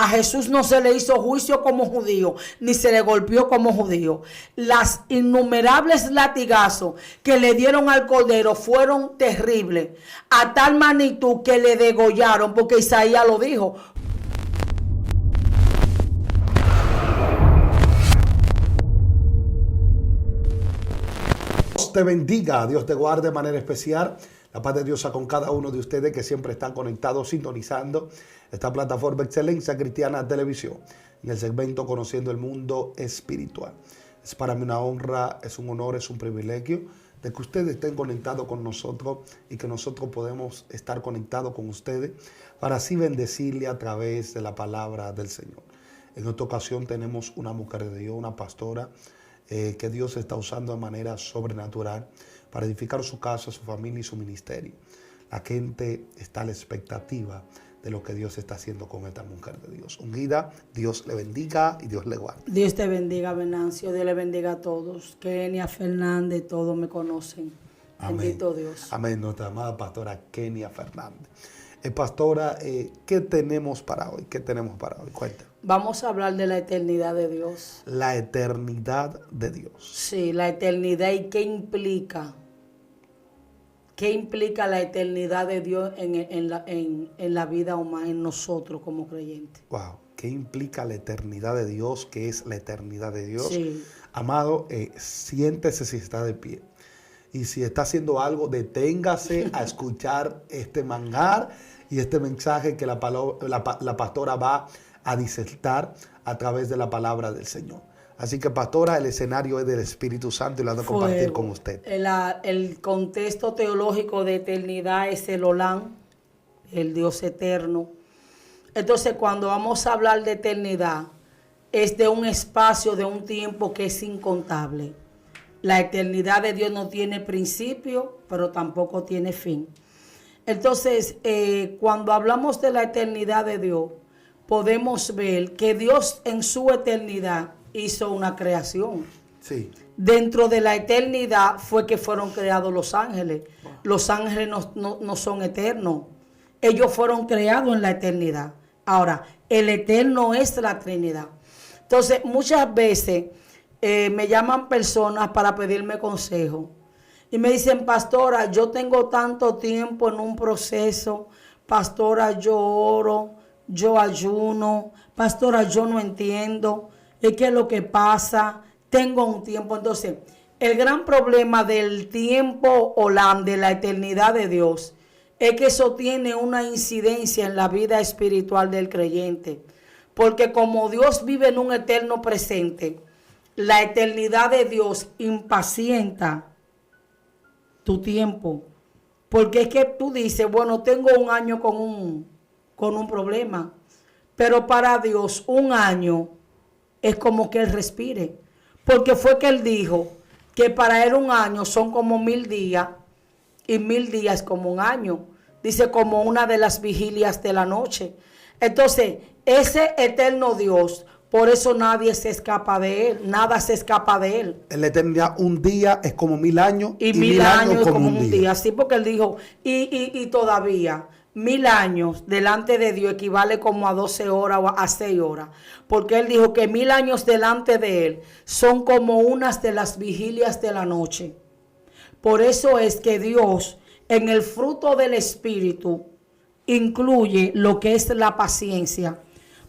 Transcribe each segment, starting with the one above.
A Jesús no se le hizo juicio como judío, ni se le golpeó como judío. Las innumerables latigazos que le dieron al Cordero fueron terribles, a tal magnitud que le degollaron, porque Isaías lo dijo. Dios te bendiga, Dios te guarde de manera especial. La paz de Dios con cada uno de ustedes que siempre están conectados, sintonizando esta plataforma Excelencia Cristiana Televisión en el segmento Conociendo el Mundo Espiritual. Es para mí una honra, es un honor, es un privilegio de que ustedes estén conectados con nosotros y que nosotros podemos estar conectados con ustedes para así bendecirle a través de la palabra del Señor. En esta ocasión tenemos una mujer de Dios, una pastora que Dios está usando de manera sobrenatural para edificar su casa, su familia y su ministerio. La gente está a la expectativa de lo que Dios está haciendo con esta mujer de Dios. Ungida, Dios le bendiga y Dios le guarde. Dios te bendiga, Venancio. Dios le bendiga a todos. Kenia Fernández, todos me conocen. Amén. Bendito Dios. Amén. Nuestra amada pastora Kenia Fernández. Pastora, ¿qué tenemos para hoy? ¿Qué tenemos para hoy? Cuenta. Vamos a hablar de la eternidad de Dios. La eternidad de Dios. Sí, la eternidad y qué implica. ¿Qué implica la eternidad de Dios en la vida humana, en nosotros como creyentes? Wow. ¿Qué implica la eternidad de Dios? ¿Qué es la eternidad de Dios? Sí. Amado, siéntese si está de pie. Y si está haciendo algo, deténgase a escuchar este manjar y este mensaje que la pastora va a disertar a través de la palabra del Señor. Así que, pastora, el escenario es del Espíritu Santo y lo ando a compartir con usted. El contexto teológico de eternidad es el Olán, el Dios eterno. Entonces, cuando vamos a hablar de eternidad, es de un espacio, de un tiempo que es incontable. La eternidad de Dios no tiene principio, pero tampoco tiene fin. Entonces, cuando hablamos de la eternidad de Dios, podemos ver que Dios en su eternidad hizo una creación. Sí. Dentro de la eternidad fue que fueron creados los ángeles. Los ángeles no son eternos. Ellos fueron creados en la eternidad. Ahora, el eterno es la Trinidad. Entonces, muchas veces me llaman personas para pedirme consejo. Y me dicen, pastora, yo tengo tanto tiempo en un proceso. Pastora, yo oro, yo ayuno. Pastora, yo no entiendo. ¿Qué es lo que pasa? Tengo un tiempo. Entonces, el gran problema del tiempo de la eternidad de Dios es que eso tiene una incidencia en la vida espiritual del creyente. Porque como Dios vive en un eterno presente, la eternidad de Dios impacienta tu tiempo. Porque es que tú dices, bueno, tengo un año con un problema. Pero para Dios un año es como que Él respire. Porque fue que Él dijo que para Él un año son como 1000 días y 1000 días como un año. Dice como una de las vigilias de la noche. Entonces, ese eterno Dios, por eso nadie se escapa de Él, nada se escapa de Él. En la eternidad un día es como 1000 años y 1000 años es como un día. Sí, porque Él dijo, y todavía 1000 años delante de Dios equivale como a 12 horas o a 6 horas. Porque Él dijo que 1000 años delante de Él son como unas de las vigilias de la noche. Por eso es que Dios en el fruto del Espíritu incluye lo que es la paciencia.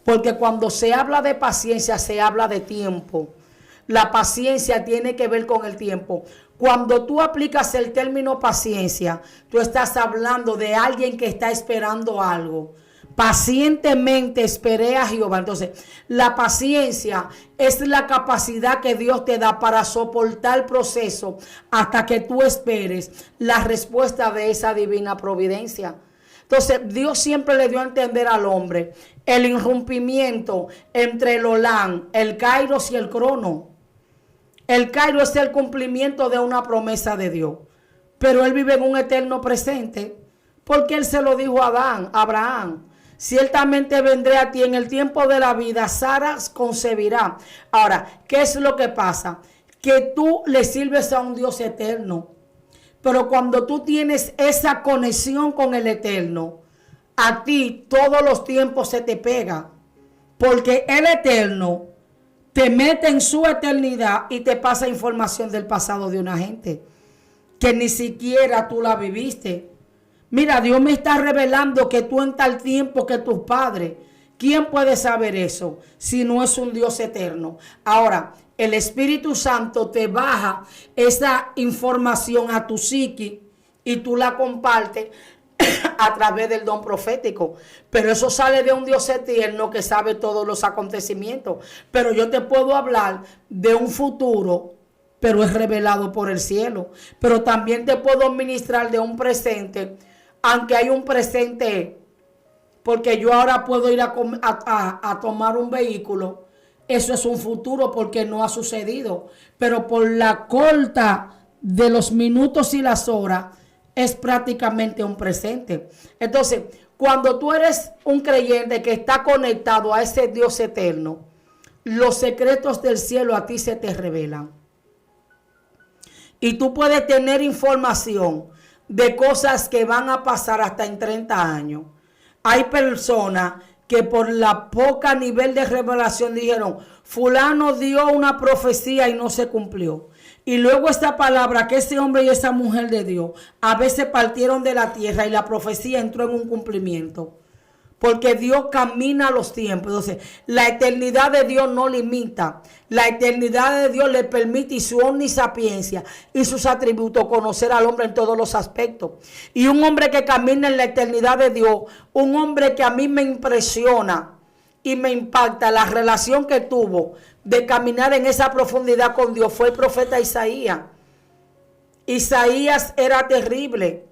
Porque cuando se habla de paciencia, se habla de tiempo. La paciencia tiene que ver con el tiempo. Cuando tú aplicas el término paciencia, tú estás hablando de alguien que está esperando algo. Pacientemente esperé a Jehová. Entonces, la paciencia es la capacidad que Dios te da para soportar el proceso hasta que tú esperes la respuesta de esa divina providencia. Entonces, Dios siempre le dio a entender al hombre el irrumpimiento entre el Olán, el Kairos y el Crono. El Kairos es el cumplimiento de una promesa de Dios. Pero Él vive en un eterno presente porque Él se lo dijo a Abraham. Ciertamente vendré a ti en el tiempo de la vida, Sara concebirá. Ahora, ¿qué es lo que pasa? Que tú le sirves a un Dios eterno. Pero cuando tú tienes esa conexión con el Eterno, a ti todos los tiempos se te pega. Porque el Eterno te mete en su eternidad y te pasa información del pasado de una gente que ni siquiera tú la viviste. Mira, Dios me está revelando que tú en tal tiempo que tus padres. ¿Quién puede saber eso si no es un Dios eterno? Ahora, el Espíritu Santo te baja esa información a tu psiqui y tú la compartes a través del don profético. Pero eso sale de un Dios eterno que sabe todos los acontecimientos. Pero yo te puedo hablar de un futuro, pero es revelado por el cielo. Pero también te puedo ministrar de un presente, aunque hay un presente, porque yo ahora puedo ir a tomar un vehículo. Eso es un futuro porque no ha sucedido. Pero por la corta de los minutos y las horas, es prácticamente un presente. Entonces, cuando tú eres un creyente que está conectado a ese Dios eterno, los secretos del cielo a ti se te revelan. Y tú puedes tener información de cosas que van a pasar hasta en 30 años. Hay personas que por la poca nivel de revelación dijeron, fulano dio una profecía y no se cumplió. Y luego esta palabra que ese hombre y esa mujer de Dios a veces partieron de la tierra y la profecía entró en un cumplimiento. Porque Dios camina los tiempos. Entonces, la eternidad de Dios no limita. La eternidad de Dios le permite y su omnisapiencia y sus atributos conocer al hombre en todos los aspectos. Y un hombre que camina en la eternidad de Dios, un hombre que a mí me impresiona y me impacta la relación que tuvo de caminar en esa profundidad con Dios fue el profeta Isaías. Isaías era terrible.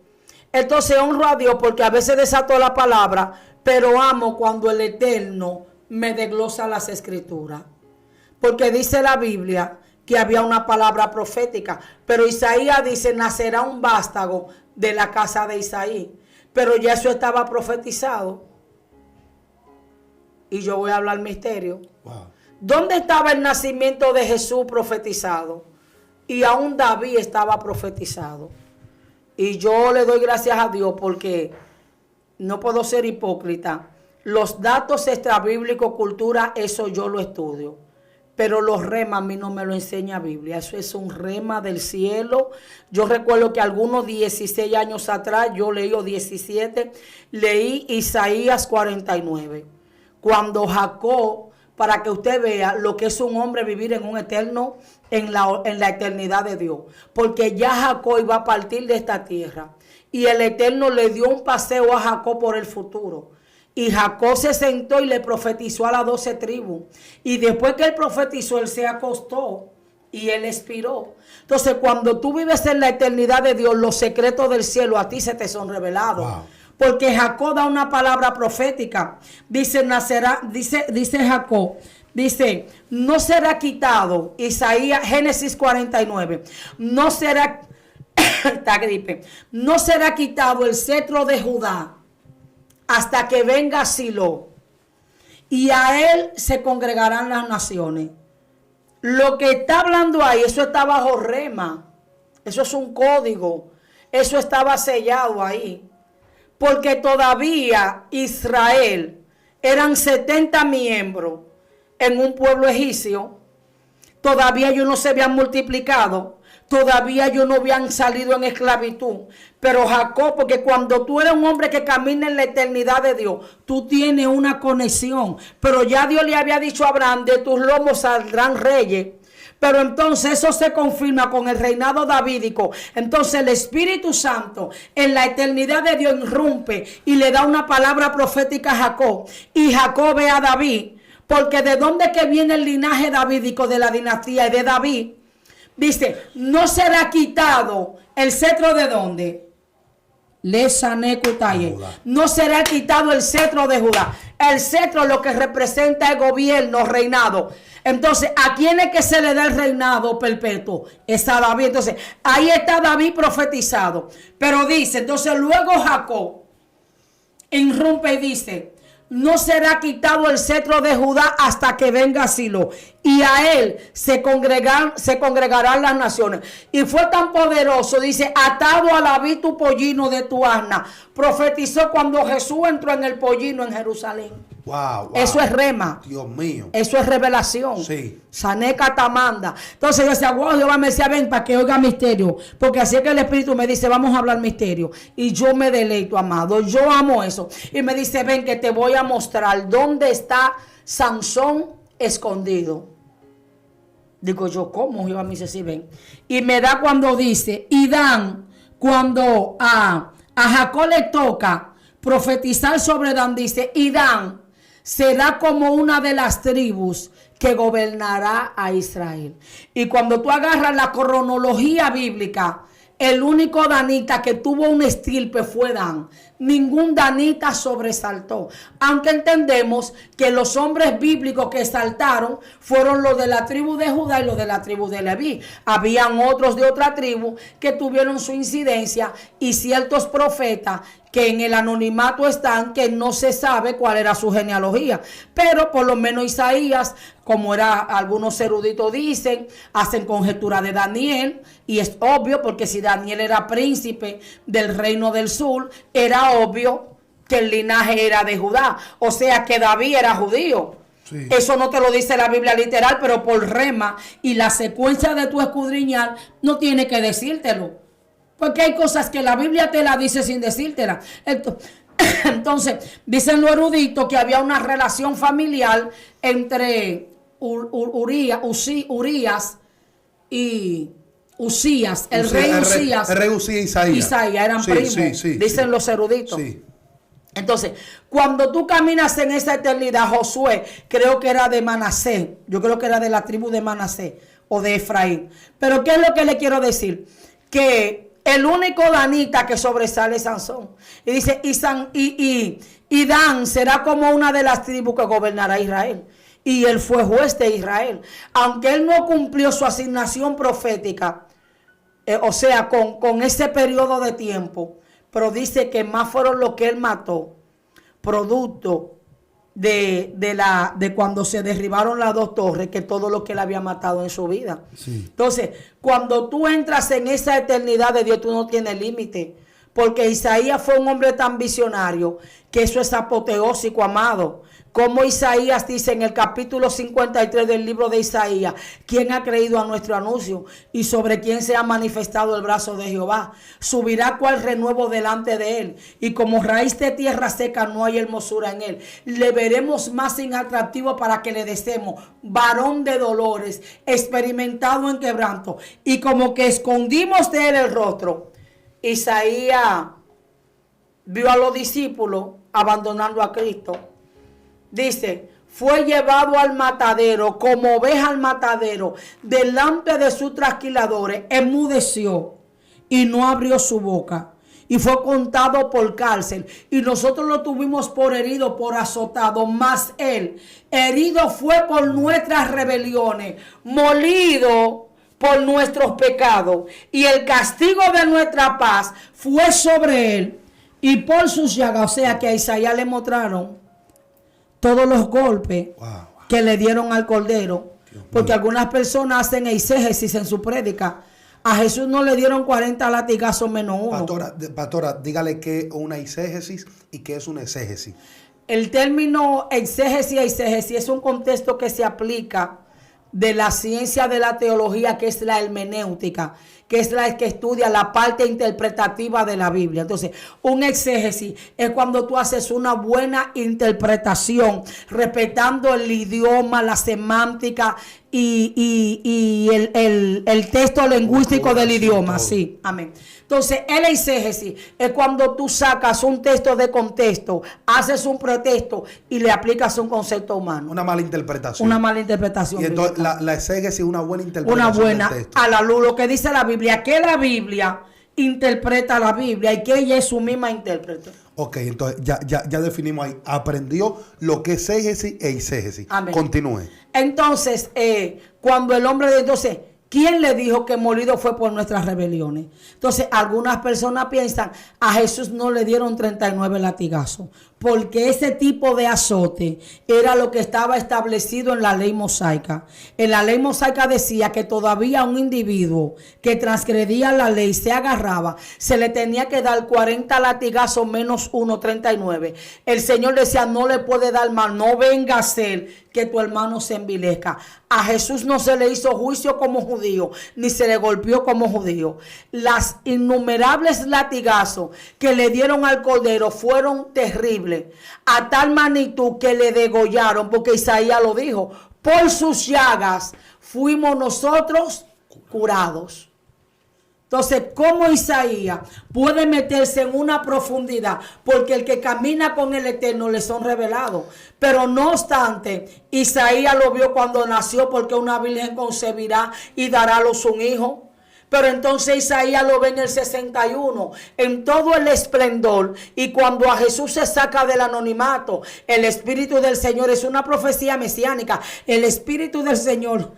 Entonces honro a Dios porque a veces desato la palabra, pero amo cuando el Eterno me desglosa las escrituras. Porque dice la Biblia que había una palabra profética, pero Isaías dice, nacerá un vástago de la casa de Isaí. Pero ya eso estaba profetizado. Y yo voy a hablar misterio. Wow. ¿Dónde estaba el nacimiento de Jesús profetizado? Y aún David estaba profetizado. Y yo le doy gracias a Dios porque no puedo ser hipócrita. Los datos extrabíblicos, cultura, eso yo lo estudio. Pero los remas a mí no me lo enseña Biblia. Eso es un rema del cielo. Yo recuerdo que algunos 16 años atrás, yo leí o 17, leí Isaías 49. Cuando Jacob, para que usted vea lo que es un hombre vivir en un eterno, en la eternidad de Dios. Porque ya Jacob iba a partir de esta tierra. Y el Eterno le dio un paseo a Jacob por el futuro. Y Jacob se sentó y le profetizó a las 12 tribus. Y después que él profetizó, él se acostó y él expiró. Entonces, cuando tú vives en la eternidad de Dios, los secretos del cielo a ti se te son revelados. Wow. Porque Jacob da una palabra profética. Dice, nacerá, dice Jacob, dice, no será quitado, Isaías, Génesis 49, no será, esta gripe, no será quitado el cetro de Judá hasta que venga Silo, y a él se congregarán las naciones. Lo que está hablando ahí, eso está bajo rema, eso es un código, eso estaba sellado ahí. Porque todavía Israel eran 70 miembros en un pueblo egipcio. Todavía ellos no se habían multiplicado. Todavía ellos no habían salido en esclavitud. Pero Jacob, porque cuando tú eres un hombre que camina en la eternidad de Dios, tú tienes una conexión. Pero ya Dios le había dicho a Abraham, de tus lomos saldrán reyes. Pero entonces eso se confirma con el reinado davídico. Entonces el Espíritu Santo en la eternidad de Dios irrumpe y le da una palabra profética a Jacob. Y Jacob ve a David. Porque de dónde que viene el linaje davídico de la dinastía de David. Dice, no será quitado el cetro de dónde. No será quitado el cetro de Judá. El cetro lo que representa el gobierno, reinado. Entonces, ¿a quién es que se le da el reinado perpetuo? Es a David. Entonces, ahí está David profetizado. Pero dice, entonces luego Jacob irrumpe y dice, no será quitado el cetro de Judá hasta que venga Silo, y a él se congregarán las naciones. Y fue tan poderoso, dice, atado a la vid tu pollino de tu asna. Profetizó cuando Jesús entró en el pollino en Jerusalén. Wow, wow. Eso es rema. Dios mío. Eso es revelación. Sí. Saneca tamanda. Entonces yo decía, wow, Jehová me decía, ven para que oiga misterio. Porque así es que el Espíritu me dice, vamos a hablar misterio. Y yo me deleito, amado. Yo amo eso. Y me dice, ven que te voy a mostrar dónde está Sansón escondido. Digo yo, ¿cómo? Jehová me dice, sí, ven. Y me da cuando dice, y Dan, cuando a Jacob le toca profetizar sobre Dan, dice, y Dan será como una de las tribus que gobernará a Israel. Y cuando tú agarras la cronología bíblica, el único danita que tuvo un estirpe fue Dan. Ningún danita sobresaltó. Aunque entendemos que los hombres bíblicos que saltaron fueron los de la tribu de Judá y los de la tribu de Leví. Habían otros de otra tribu que tuvieron su incidencia y ciertos profetas que en el anonimato están, que no se sabe cuál era su genealogía. Pero por lo menos Isaías, como era, algunos eruditos dicen, hacen conjetura de Daniel, y es obvio porque si Daniel era príncipe del reino del sur, era obvio que el linaje era de Judá, o sea que David era judío. Sí. Eso no te lo dice la Biblia literal, pero por rema y la secuencia de tu escudriñar no tiene que decírtelo. Porque hay cosas que la Biblia te la dice sin decírtela. Entonces, dicen los eruditos que había una relación familiar entre Urías y Usías, el rey Usías. El rey Usías y Isaías. Isaías eran primos, dicen los eruditos. Sí. Entonces, cuando tú caminas en esa eternidad, Josué, creo que era de Manasés, yo creo que era de la tribu de Manasés o de Efraín. Pero ¿qué es lo que le quiero decir? Que el único danita que sobresale es Sansón. Y dice, y Dan será como una de las tribus que gobernará Israel. Y él fue juez de Israel. Aunque él no cumplió su asignación profética, o sea, con ese periodo de tiempo, pero dice que más fueron los que él mató, producto de cuando se derribaron las dos torres, que todo lo que él había matado en su vida. Sí. Entonces, cuando tú entras en esa eternidad de Dios, tú no tienes límite, porque Isaías fue un hombre tan visionario que eso es apoteósico, amado. Como Isaías dice en el capítulo 53 del libro de Isaías, ¿quién ha creído a nuestro anuncio? Y sobre quién se ha manifestado el brazo de Jehová. Subirá cual renuevo delante de él. Y como raíz de tierra seca no hay hermosura en él. Le veremos más inatractivo para que le deseemos. Varón de dolores, experimentado en quebranto. Y como que escondimos de él el rostro. Isaías vio a los discípulos abandonando a Cristo. Dice, fue llevado al matadero, como oveja al matadero, delante de sus trasquiladores, enmudeció y no abrió su boca. Y fue contado por cárcel. Y nosotros lo tuvimos por herido, por azotado. Mas él, herido fue por nuestras rebeliones, molido por nuestros pecados. Y el castigo de nuestra paz fue sobre él. Y por sus llagas, o sea que a Isaías le mostraron todos los golpes que le dieron al Cordero. Porque algunas personas hacen exégesis en su prédica. A Jesús no le dieron 40 latigazos menos uno. Pastora, dígale qué es una exégesis y qué es una exégesis. El término exégesis y exégesis es un contexto que se aplica de la ciencia de la teología, que es la hermenéutica, que es la que estudia la parte interpretativa de la Biblia. Entonces, un exégesis es cuando tú haces una buena interpretación, respetando el idioma, la semántica y el texto lingüístico del idioma. Sí, amén. Entonces, el exégesis es cuando tú sacas un texto de contexto, haces un pretexto y le aplicas un concepto humano. Una mala interpretación. Una mala interpretación. Y entonces la exégesis es una buena interpretación. Una buena, del texto. A la luz, lo que dice la Biblia, que la Biblia interpreta la Biblia y que ella es su misma intérprete. Ok, entonces ya definimos ahí. Aprendió lo que es exégesis e exégesis. Amén. Continúe. Entonces, cuando el hombre de entonces, ¿quién le dijo que molido fue por nuestras rebeliones? Entonces, algunas personas piensan, a Jesús no le dieron 39 latigazos. porque ese tipo de azote era lo que estaba establecido en la ley mosaica. En la ley mosaica decía que todavía un individuo que transgredía la ley se agarraba, se le tenía que dar 40 latigazos menos 1, 39. El Señor decía, no le puede dar más, no venga a ser que tu hermano se envilezca. A Jesús no se le hizo juicio como judío, ni se le golpeó como judío. Las innumerables latigazos que le dieron al cordero fueron terribles, a tal magnitud que le degollaron, porque Isaías lo dijo, por sus llagas fuimos nosotros curados. Entonces, ¿cómo Isaías puede meterse en una profundidad? Porque el que camina con el Eterno le son revelados. Pero no obstante, Isaías lo vio cuando nació, porque una virgen concebirá y dará a luz un hijo. Pero entonces Isaías lo ve en el 61, en todo el esplendor. Y cuando a Jesús se saca del anonimato, el Espíritu del Señor, es una profecía mesiánica, el Espíritu del Señor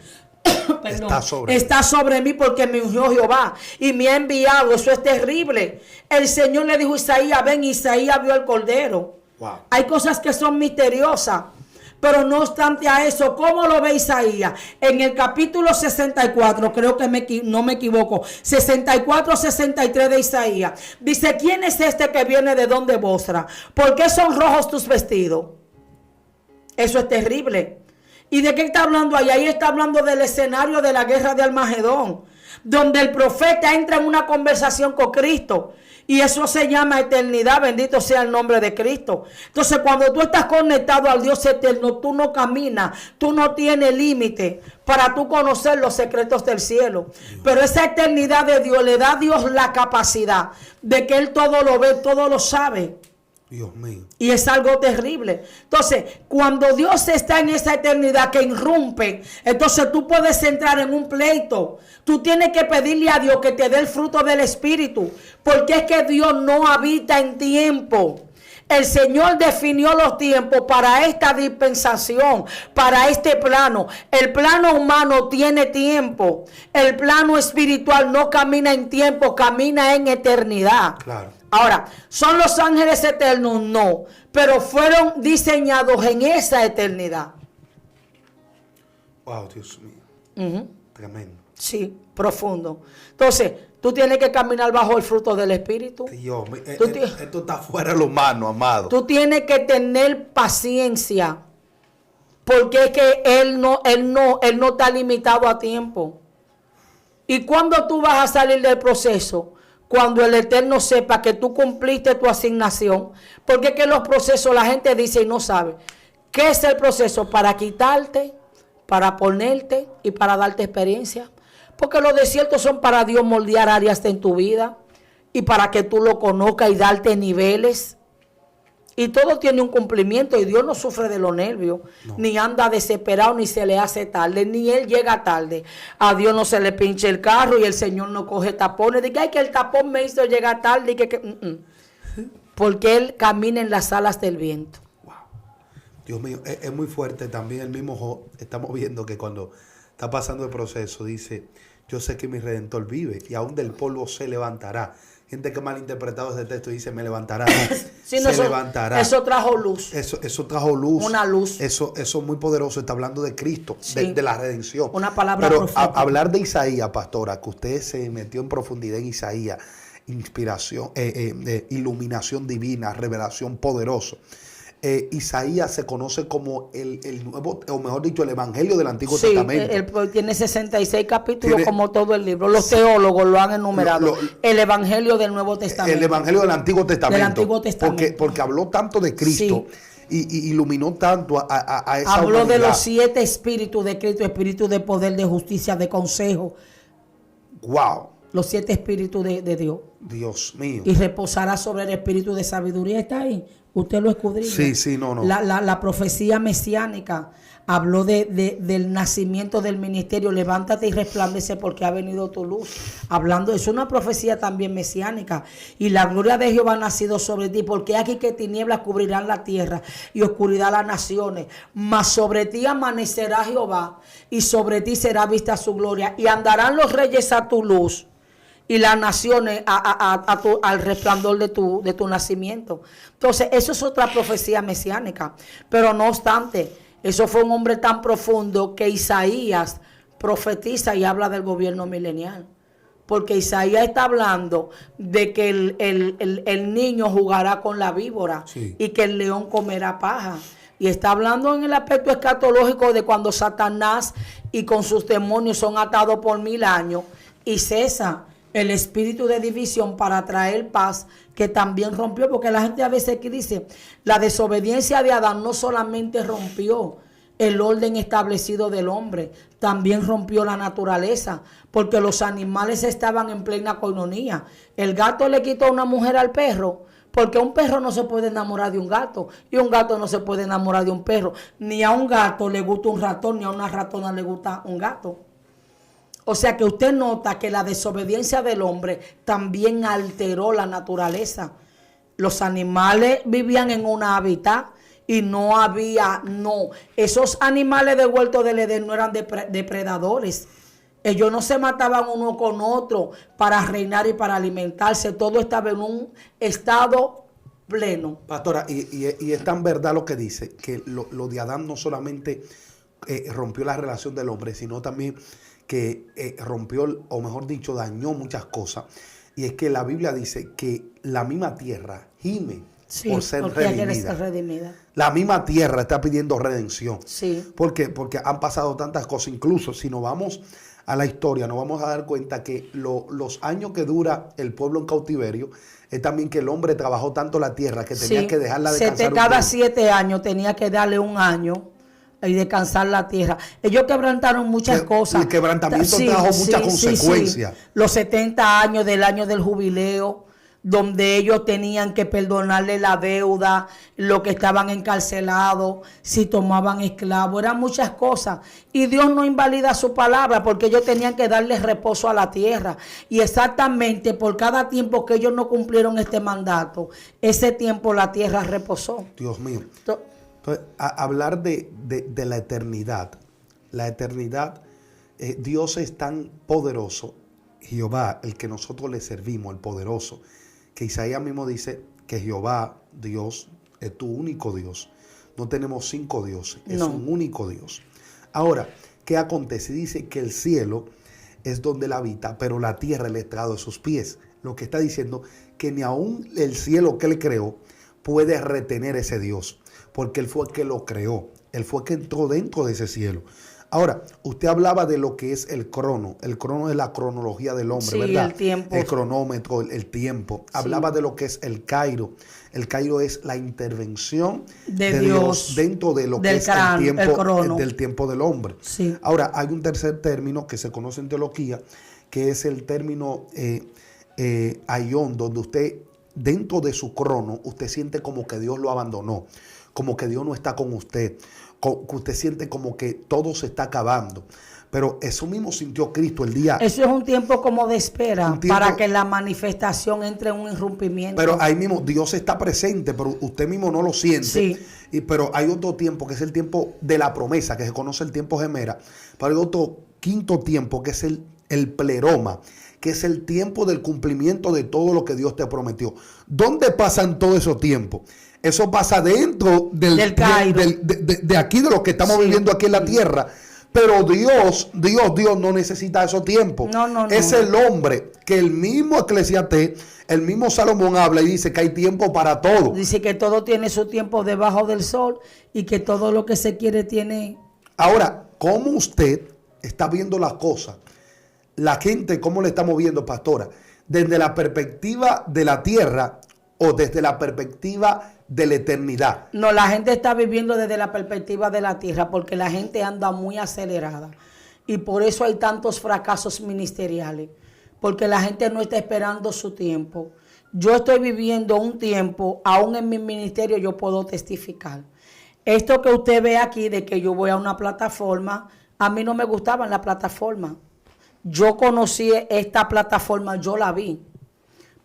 está sobre mí porque me ungió Jehová y me ha enviado. Eso es terrible. El Señor le dijo a Isaías, ven. Isaías vio el cordero. Wow. Hay cosas que son misteriosas, pero no obstante a eso, ¿cómo lo ve Isaías? En el capítulo 64, creo que no me equivoco, 64, 63 de Isaías, dice, ¿quién es este que viene de donde Bosra? ¿Por qué son rojos tus vestidos? Eso es terrible. ¿Y de qué está hablando ahí? Ahí está hablando del escenario de la guerra de Armagedón, donde el profeta entra en una conversación con Cristo. Y eso se llama eternidad, bendito sea el nombre de Cristo. Entonces, cuando tú estás conectado al Dios eterno, tú no caminas, tú no tienes límite para tú conocer los secretos del cielo. Pero esa eternidad de Dios le da a Dios la capacidad de que Él todo lo ve, todo lo sabe. Dios mío. Y es algo terrible. Entonces, cuando Dios está en esa eternidad que irrumpe, entonces tú puedes entrar en un pleito. Tú tienes que pedirle a Dios que te dé el fruto del Espíritu, porque es que Dios no habita en tiempo. El Señor definió los tiempos para esta dispensación, para este plano. El plano humano tiene tiempo. El plano espiritual no camina en tiempo, camina en eternidad. Claro. Ahora, ¿son los ángeles eternos? No, pero fueron diseñados en esa eternidad. Wow, Dios mío. Tremendo. Sí, profundo. Entonces, tú tienes que caminar bajo el fruto del Espíritu. Dios mío, esto está fuera de lo humano, amado. Tú tienes que tener paciencia, porque es que Él no está limitado a tiempo. ¿Y cuándo tú vas a salir del proceso? Cuando el Eterno sepa que tú cumpliste tu asignación. Porque es que los procesos la gente dice y no sabe. ¿Qué es el proceso? Para quitarte, para ponerte y para darte experiencia. Porque los desiertos son para Dios moldear áreas en tu vida y para que tú lo conozcas y darte niveles. Y todo tiene un cumplimiento y Dios no sufre de los nervios, ni anda desesperado, ni se le hace tarde, ni Él llega tarde. A Dios no se le pinche el carro y el Señor no coge tapones. Dice que el tapón me hizo llegar tarde. Porque Él camina en las alas del viento. Wow. Dios mío, es muy fuerte también. El mismo Job, estamos viendo que cuando está pasando el proceso, dice, yo sé que mi Redentor vive y aún del polvo se levantará. Gente que malinterpretado ese texto dice, me levantará. Sí, no, se levantará. Eso trajo luz. Eso trajo luz. Una luz. Eso es muy poderoso. Está hablando de Cristo, sí, de la redención. Una palabra Pero profética. Hablar de Isaías, pastora, que usted se metió en profundidad en Isaías, inspiración, iluminación divina, revelación poderosa. Isaías se conoce como el nuevo, o mejor dicho, el Evangelio del Antiguo Testamento. Él tiene 66 capítulos como todo el libro. Los teólogos lo han enumerado. El Evangelio del Nuevo Testamento. El Evangelio del Antiguo Testamento. Del Antiguo Testamento. Porque habló tanto de Cristo, sí, y iluminó tanto a esa Habló humanidad. de los 7 espíritus de Cristo: espíritu de poder, de justicia, de consejo. Wow. Los 7 espíritus de Dios. Dios mío. Y reposará sobre el espíritu de sabiduría. Está ahí. Usted lo escudriña. Sí, no. La profecía mesiánica habló del nacimiento del ministerio. Levántate y resplandece porque ha venido tu luz. Hablando, es una profecía también mesiánica. Y la gloria de Jehová ha nacido sobre ti, porque aquí que tinieblas cubrirán la tierra y oscuridad las naciones. Mas sobre ti amanecerá Jehová y sobre ti será vista su gloria. Y andarán los reyes a tu luz y las naciones al resplandor de tu nacimiento. Entonces, eso es otra profecía mesiánica. Pero no obstante, eso fue un hombre tan profundo que Isaías profetiza y habla del gobierno milenial. Porque Isaías está hablando de que el niño jugará con la víbora, sí, y que el león comerá paja. Y está hablando en el aspecto escatológico de cuando Satanás y con sus demonios son atados por 1000 años y cesa el espíritu de división para traer paz, que también rompió, porque la gente a veces aquí dice, la desobediencia de Adán no solamente rompió el orden establecido del hombre, también rompió la naturaleza, porque los animales estaban en plena coinonía. El gato le quitó a una mujer al perro, porque un perro no se puede enamorar de un gato, y un gato no se puede enamorar de un perro. Ni a un gato le gusta un ratón, ni a una ratona le gusta un gato. O sea que usted nota que la desobediencia del hombre también alteró la naturaleza. Los animales vivían en una hábitat y esos animales del huerto del Edén no eran depredadores. Ellos no se mataban uno con otro para reinar y para alimentarse. Todo estaba en un estado pleno. Pastora, y es tan verdad lo que dice, que lo de Adán no solamente rompió la relación del hombre, sino también que rompió, o mejor dicho, dañó muchas cosas. Y es que la Biblia dice que la misma tierra gime, sí, por ser redimida. La misma tierra está pidiendo redención. Sí. ¿Por qué? Porque han pasado tantas cosas. Incluso si nos vamos a la historia, nos vamos a dar cuenta que los años que dura el pueblo en cautiverio es también que el hombre trabajó tanto la tierra que tenía, sí, que dejarla descansar. Cada 7 años tenía que darle 1 año y descansar la tierra. Ellos quebrantaron muchas cosas. El quebrantamiento trajo muchas consecuencias. Sí. Los 70 años del año del jubileo, donde ellos tenían que perdonarle la deuda, lo que estaban encarcelados, si tomaban esclavos, eran muchas cosas. Y Dios no invalida su palabra, porque ellos tenían que darle reposo a la tierra. Y exactamente por cada tiempo que ellos no cumplieron este mandato, ese tiempo la tierra reposó. Dios mío. Entonces, hablar de la eternidad, Dios es tan poderoso, Jehová, el que nosotros le servimos, el poderoso, que Isaías mismo dice que Jehová, Dios, es tu único Dios. No tenemos 5 dioses, es un único Dios. Ahora, ¿qué acontece? Dice que el cielo es donde él habita, pero la tierra es el estrado de sus pies. Lo que está diciendo que ni aún el cielo que él creó puede retener ese Dios, porque él fue el que lo creó, él fue el que entró dentro de ese cielo. Ahora, usted hablaba de lo que es el crono. El crono es la cronología del hombre, sí, ¿verdad? El tiempo. El cronómetro, el tiempo. Sí. Hablaba de lo que es el Cairo. El Cairo es la intervención de Dios dentro de lo que es el tiempo del hombre. Sí. Ahora, hay un tercer término que se conoce en teología, que es el término aión, donde usted, dentro de su crono, usted siente como que Dios lo abandonó, como que Dios no está con usted, que usted siente como que todo se está acabando. Pero eso mismo sintió Cristo el día. Eso es un tiempo como de espera, para que la manifestación entre en un irrumpimiento. Pero ahí mismo Dios está presente, pero usted mismo no lo siente. Sí. Pero hay otro tiempo que es el tiempo de la promesa, que se conoce el tiempo gemera. Pero hay otro quinto tiempo que es el pleroma, que es el tiempo del cumplimiento de todo lo que Dios te prometió. ¿Dónde pasan todos esos tiempos? Eso pasa dentro del Cairo. De aquí, de lo que estamos viviendo aquí en la tierra. Pero Dios no necesita esos tiempos. No. Es el hombre que el mismo Eclesiastés, el mismo Salomón habla y dice que hay tiempo para todo. Dice que todo tiene su tiempo debajo del sol y que todo lo que se quiere tiene. Ahora, ¿cómo usted está viendo las cosas? La gente, ¿cómo le estamos viendo, pastora? ¿Desde la perspectiva de la tierra o desde la perspectiva de la eternidad? No, la gente está viviendo desde la perspectiva de la tierra, porque la gente anda muy acelerada y por eso hay tantos fracasos ministeriales, porque la gente no está esperando su tiempo. Yo estoy viviendo un tiempo, aún en mi ministerio yo puedo testificar. Esto que usted ve aquí de que yo voy a una plataforma, a mí no me gustaba la plataforma. Yo conocí esta plataforma, yo la vi.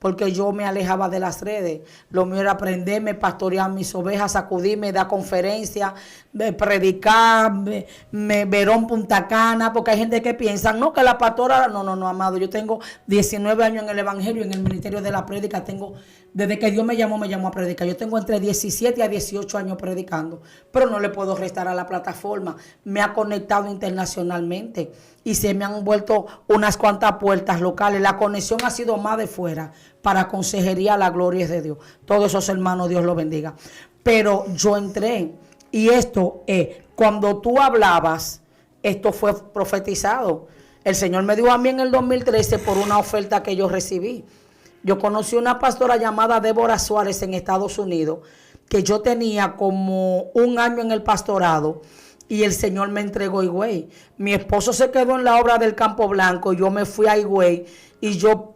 porque yo me alejaba de las redes. Lo mío era aprenderme, pastorear mis ovejas, sacudirme, dar conferencias, predicar, Verón Punta Cana, porque hay gente que piensa, no, que la pastora, no, amado, yo tengo 19 años en el evangelio, en el ministerio de la prédica, desde que Dios me llamó a predicar, yo tengo entre 17 a 18 años predicando, pero no le puedo restar a la plataforma, me ha conectado internacionalmente y se me han vuelto unas cuantas puertas locales, la conexión ha sido más de fuera, para consejería, la gloria es de Dios, todos esos hermanos, Dios los bendiga, pero yo entré, y esto, cuando tú hablabas, esto fue profetizado, el Señor me dio a mí en el 2013 por una oferta que yo recibí. Yo conocí una pastora llamada Débora Suárez en Estados Unidos, que yo tenía como un año en el pastorado y el Señor me entregó a Higüey. Mi esposo se quedó en la obra del Campo Blanco, yo me fui a Higüey y yo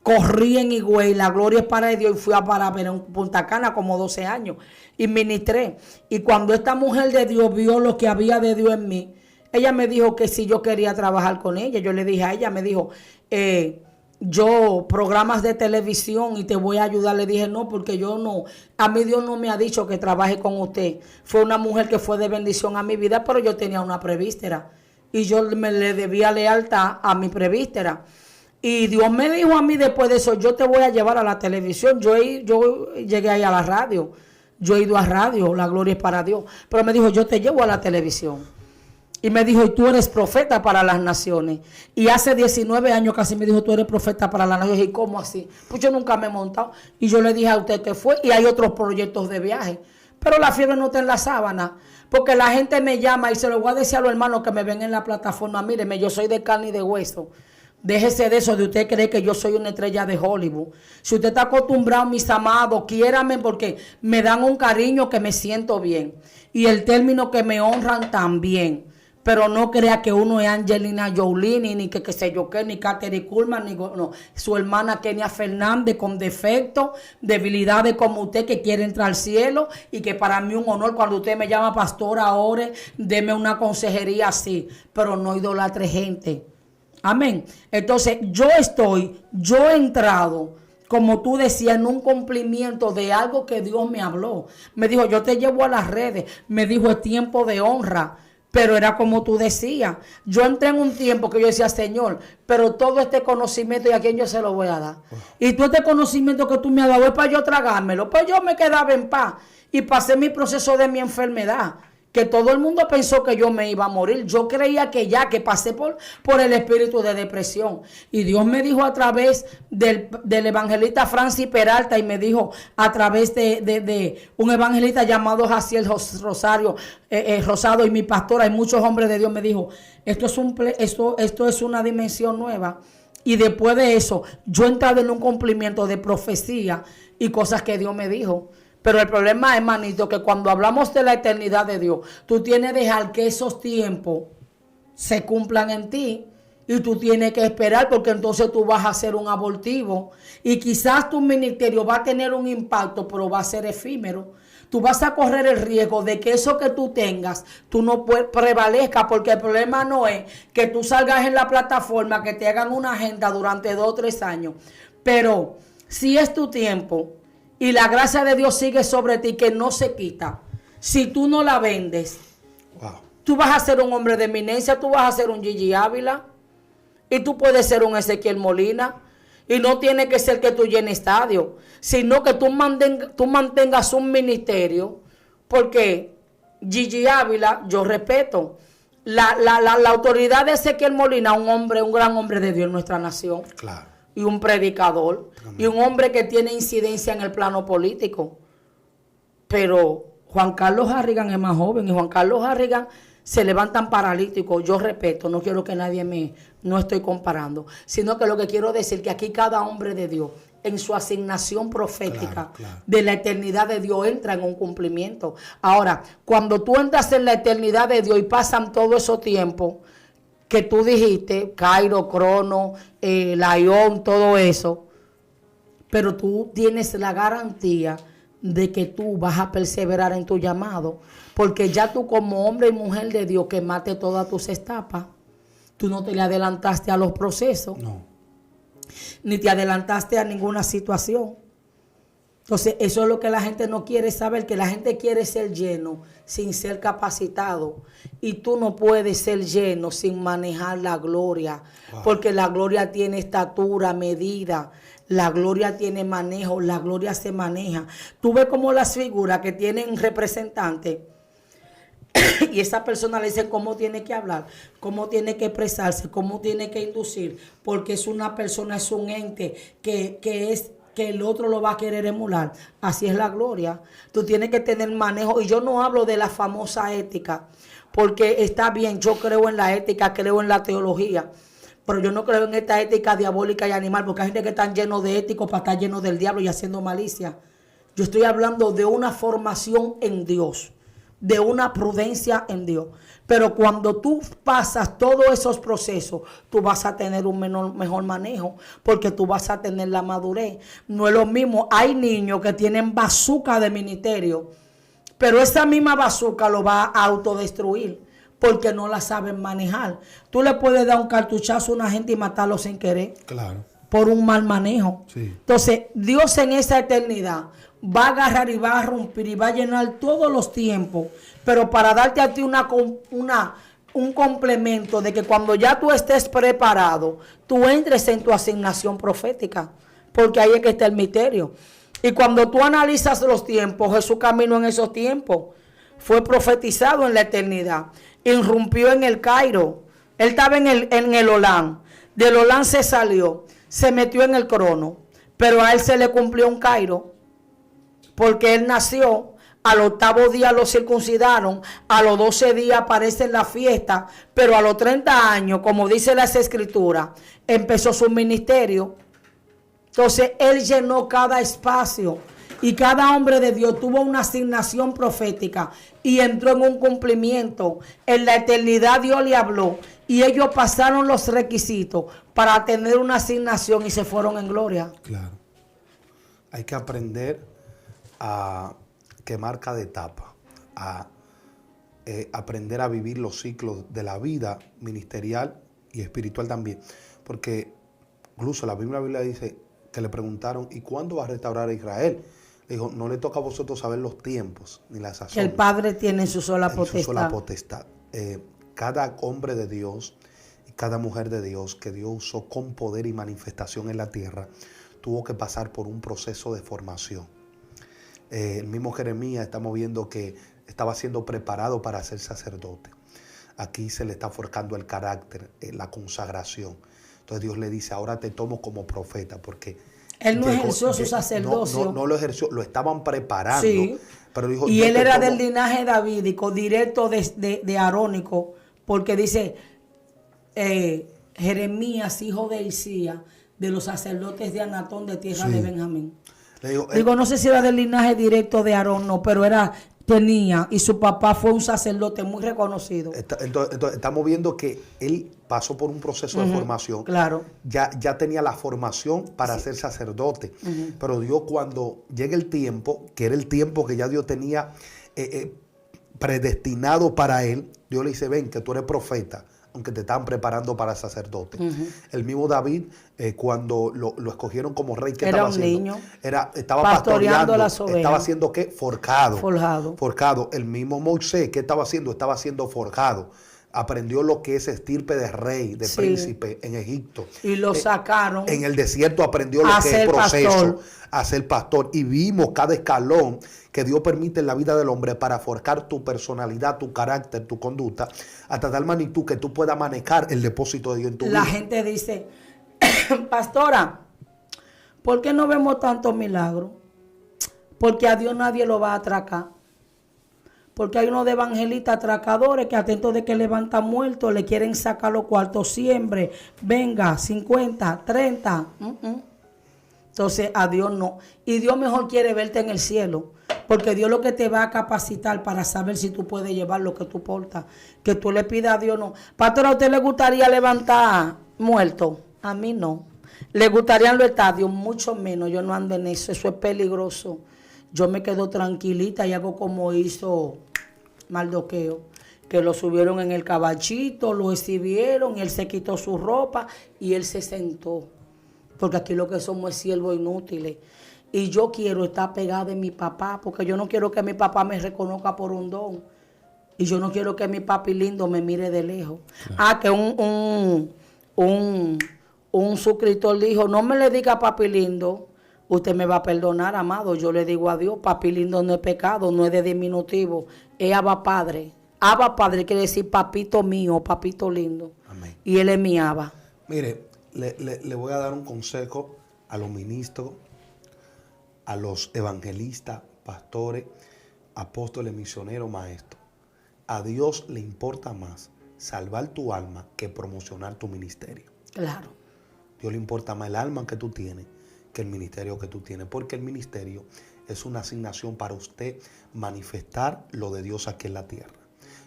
corrí en Higüey, la gloria es para Dios, y fui a parar en Punta Cana como 12 años y ministré. Y cuando esta mujer de Dios vio lo que había de Dios en mí, ella me dijo que si yo quería trabajar con ella. Yo le dije a ella, me dijo, yo programas de televisión y te voy a ayudar. Le dije, no, porque yo no, a mí Dios no me ha dicho que trabaje con usted. Fue una mujer que fue de bendición a mi vida, pero yo tenía una presbítera y yo le debía lealtad a mi presbítera. Y Dios me dijo a mí después de eso, yo te voy a llevar a la televisión. Yo llegué ahí a la radio, yo he ido a radio, la gloria es para Dios. Pero me dijo, yo te llevo a la televisión. Y me dijo, y tú eres profeta para las naciones. Y hace 19 años casi me dijo, tú eres profeta para las naciones. Y ¿cómo así? Pues yo nunca me he montado. Y yo le dije a usted que fue. Y hay otros proyectos de viaje. Pero la fiebre no está en la sábana. Porque la gente me llama y se lo voy a decir a los hermanos que me ven en la plataforma. Míreme, yo soy de carne y de hueso. Déjese de eso de usted cree que yo soy una estrella de Hollywood. Si usted está acostumbrado, mis amados, quiérame porque me dan un cariño que me siento bien. Y el término que me honran también. Pero no crea que uno es Angelina Jolie, ni que sé yo qué, ni Katherine Kuhlman, ni no. Su hermana Kenia Fernández con defectos, debilidades como usted que quiere entrar al cielo y que para mí un honor cuando usted me llama pastora, ore, deme una consejería así, pero no idolatre gente. Amén. Entonces yo he entrado, como tú decías, en un cumplimiento de algo que Dios me habló. Me dijo, yo te llevo a las redes. Me dijo, es tiempo de honra. Pero era como tú decías. Yo entré en un tiempo que yo decía, Señor, pero todo este conocimiento, ¿y a quién yo se lo voy a dar? Y todo este conocimiento que tú me has dado es para yo tragármelo. Pues yo me quedaba en paz y pasé mi proceso de mi enfermedad. Que todo el mundo pensó que yo me iba a morir. Yo creía que ya, que pasé por el espíritu de depresión. Y Dios me dijo a través del evangelista Francis Peralta y me dijo a través de un evangelista llamado Jaciel Rosado y mi pastora y muchos hombres de Dios me dijo, esto es una dimensión nueva. Y después de eso, yo he entrado en un cumplimiento de profecía y cosas que Dios me dijo. Pero el problema es, hermanito, que cuando hablamos de la eternidad de Dios, tú tienes que dejar que esos tiempos se cumplan en ti y tú tienes que esperar porque entonces tú vas a ser un abortivo y quizás tu ministerio va a tener un impacto, pero va a ser efímero. Tú vas a correr el riesgo de que eso que tú tengas, tú no prevalezca, porque el problema no es que tú salgas en la plataforma, que te hagan una agenda durante 2 o 3 años, pero si es tu tiempo, y la gracia de Dios sigue sobre ti, que no se quita. Si tú no la vendes, tú vas a ser un hombre de eminencia, tú vas a ser un Gigi Ávila, y tú puedes ser un Ezequiel Molina, y no tiene que ser que tú llenes estadio, sino que tú mantengas un ministerio, porque Gigi Ávila, yo respeto, la autoridad de Ezequiel Molina, un gran hombre de Dios en nuestra nación. Claro. Y un predicador, y un hombre que tiene incidencia en el plano político. Pero Juan Carlos Harrigan es más joven, y Juan Carlos Harrigan se levantan paralíticos. Yo respeto, no quiero que nadie no estoy comparando, sino que lo que quiero decir que aquí cada hombre de Dios, en su asignación profética de la eternidad de Dios, entra en un cumplimiento. Ahora, cuando tú entras en la eternidad de Dios y pasan todo ese tiempo que tú dijiste, Cairo, Crono, Laión, todo eso, pero tú tienes la garantía de que tú vas a perseverar en tu llamado, porque ya tú como hombre y mujer de Dios quemaste todas tus etapas, tú no te le adelantaste a los procesos. No. ni te adelantaste a ninguna situación. Entonces, eso es lo que la gente no quiere saber, que la gente quiere ser lleno sin ser capacitado. Y tú no puedes ser lleno sin manejar la gloria, porque la gloria tiene estatura, medida, la gloria tiene manejo, la gloria se maneja. Tú ves como las figuras que tienen representantes, y esa persona le dice cómo tiene que hablar, cómo tiene que expresarse, cómo tiene que inducir, porque es una persona, es un ente que el otro lo va a querer emular. Así es la gloria. Tú tienes que tener manejo. Y yo no hablo de la famosa ética, porque está bien, yo creo en la ética, creo en la teología, pero yo no creo en esta ética diabólica y animal, porque hay gente que está lleno de éticos para estar lleno del diablo y haciendo malicia. Yo estoy hablando de una formación en Dios, de una prudencia en Dios. Pero cuando tú pasas todos esos procesos, tú vas a tener un mejor manejo, porque tú vas a tener la madurez. No es lo mismo, hay niños que tienen bazooka de ministerio, pero esa misma bazooka lo va a autodestruir, porque no la saben manejar. Tú le puedes dar un cartuchazo a una gente y matarlo sin querer. Claro. Por un mal manejo. Sí. Entonces, Dios en esa eternidad va a agarrar y va a romper y va a llenar todos los tiempos, pero para darte a ti un complemento de que cuando ya tú estés preparado, tú entres en tu asignación profética, porque ahí es que está el misterio. Y cuando tú analizas los tiempos, Jesús caminó en esos tiempos, fue profetizado en la eternidad, irrumpió en el Cairo, él estaba en el Olán, del Olán se salió, se metió en el Crono, pero a él se le cumplió un Cairo, porque él nació, al 8º día lo circuncidaron, a los 12 días aparece en la fiesta, pero a los 30 años, como dice las escrituras, empezó su ministerio. Entonces él llenó cada espacio y cada hombre de Dios tuvo una asignación profética y entró en un cumplimiento. En la eternidad Dios le habló y ellos pasaron los requisitos para tener una asignación y se fueron en gloria. Claro. Hay que aprender a quemar cada etapa, a aprender a vivir los ciclos de la vida ministerial y espiritual también. Porque incluso la Biblia dice que le preguntaron, ¿y cuándo va a restaurar a Israel? Le dijo, no le toca a vosotros saber los tiempos ni las sazones. Que el Padre tiene en su sola potestad. Cada hombre de Dios y cada mujer de Dios que Dios usó con poder y manifestación en la tierra, tuvo que pasar por un proceso de formación. El mismo Jeremías estamos viendo que estaba siendo preparado para ser sacerdote. Aquí se le está forjando el carácter, la consagración. Entonces Dios le dice, ahora te tomo como profeta, porque él no ejerció su sacerdocio. No lo ejerció, lo estaban preparando. Sí. Pero dijo, y él era del linaje davídico, directo de arónico, porque dice Jeremías, hijo de Isías, de los sacerdotes de Anatón, de tierra de Benjamín. Digo, no sé si era del linaje directo de Aarón, no, pero tenía, y su papá fue un sacerdote muy reconocido. Entonces estamos viendo que él pasó por un proceso de formación. Claro. Ya tenía la formación para ser sacerdote. Pero Dios, cuando llega el tiempo, que era el tiempo que ya Dios tenía predestinado para él, Dios le dice, ven, que tú eres profeta, aunque te estaban preparando para sacerdote. El mismo David, cuando lo escogieron como rey, ¿qué estaba haciendo? Niño. Estaba pastoreando las ovejas. Estaba haciendo ¿qué? Forjado. El mismo Moisés, ¿qué estaba haciendo? Estaba siendo forjado. Aprendió lo que es estirpe de rey, de príncipe en Egipto. Y lo sacaron. En el desierto aprendió lo que es proceso, a ser pastor. Y vimos cada escalón que Dios permite en la vida del hombre para forjar tu personalidad, tu carácter, tu conducta, hasta tal magnitud que tú puedas manejar el depósito de Dios en tu vida. La gente dice, pastora, ¿por qué no vemos tantos milagros? Porque a Dios nadie lo va a atracar. Porque hay unos de evangelistas atracadores que atentos de que levantan muertos, le quieren sacar los cuartos, siempre, venga, 50, 30. Entonces a Dios no. Y Dios mejor quiere verte en el cielo, porque Dios lo que te va a capacitar para saber si tú puedes llevar lo que tú portas. Que tú le pidas a Dios no. Pastor, ¿a usted le gustaría levantar muertos? A mí no. ¿Le gustarían los estadios? Mucho menos. Yo no ando en eso. Eso es peligroso. Yo me quedo tranquilita y hago como hizo Mardoqueo, que lo subieron en el caballito, lo exhibieron, y él se quitó su ropa y él se sentó. porque aquí lo que somos es siervos inútiles. Y yo quiero estar pegada de mi papá, porque yo no quiero que mi papá me reconozca por un don. Y yo no quiero que mi papi lindo me mire de lejos. Claro. Que un suscriptor dijo, no me le diga papi lindo, usted me va a perdonar, amado. Yo le digo a Dios, papi lindo no es pecado, no es de diminutivo, es Abba Padre. Abba Padre quiere decir papito mío, papito lindo. Amén. Y él es mi Abba. Mire, le voy a dar un consejo a los ministros, a los evangelistas, pastores, apóstoles, misioneros, maestros. A Dios le importa más salvar tu alma que promocionar tu ministerio. Claro. A Dios le importa más el alma que tú tienes que el ministerio que tú tienes, porque el ministerio es una asignación para usted manifestar lo de Dios aquí en la tierra.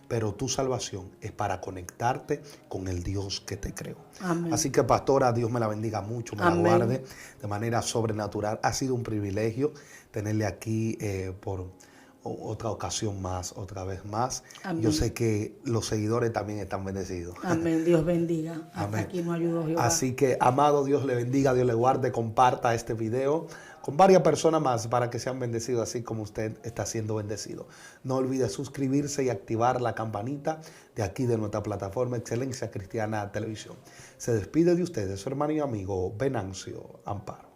Pero tu salvación es para conectarte con el Dios que te creó. Amén. Así que, pastora, Dios me la bendiga mucho, me Amén. La guarde de manera sobrenatural. Ha sido un privilegio tenerle aquí por otra ocasión más, otra vez más. Amén. Yo sé que los seguidores también están bendecidos. Amén, Dios bendiga. Hasta Amén. Aquí nos ayudó Jehová. Así que, amado, Dios le bendiga, Dios le guarde, comparta este video con varias personas más para que sean bendecidos así como usted está siendo bendecido. No olvide suscribirse y activar la campanita de aquí de nuestra plataforma Excelencia Cristiana Televisión. Se despide de ustedes su hermano y amigo Venancio Amparo.